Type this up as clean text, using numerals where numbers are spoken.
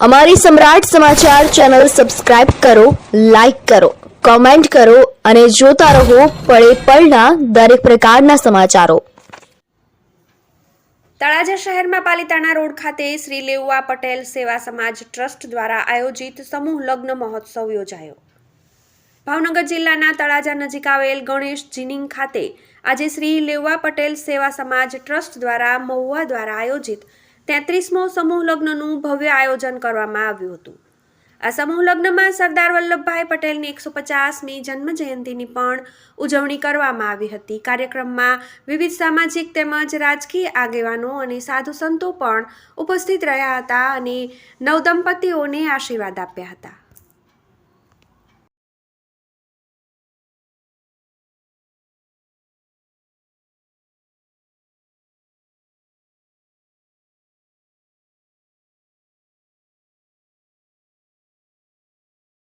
અમારી સમ્રાટ સમાચાર ચેનલ સબસ્ક્રાઇબ કરો, લાઇક કરો, કોમેન્ટ કરો અને જોતા રહો પળે પળના દરેક પ્રકારના સમાચારો। તળાજા શહેરમાં પાલીતાણા રોડ ખાતે શ્રી લેઉવા પટેલ સેવા સમાજ ટ્રસ્ટ દ્વારા આયોજિત સમૂહ લગ્ન મહોત્સવ યોજાયો। ભાવનગર જિલ્લાના તળાજા નજીક આવેલ ગણેશ જીનિંગ ખાતે આજે શ્રી લેઉવા પટેલ સેવા સમાજ ટ્રસ્ટ દ્વારા મહુવા દ્વારા આયોજિત 33મો સમૂહ લગ્નનું ભવ્ય આયોજન કરવામાં આવ્યું હતું। આ સમૂહ લગ્નમાં સરદાર વલ્લભભાઈ પટેલની 150મી જન્મ જયંતિની પણ ઉજવણી કરવામાં આવી હતી। કાર્યક્રમમાં વિવિધ સામાજિક તેમજ રાજકીય આગેવાનો અને સાધુ સંતો પણ ઉપસ્થિત રહ્યા હતા અને નવદંપતીઓને આશીર્વાદ આપ્યા હતા।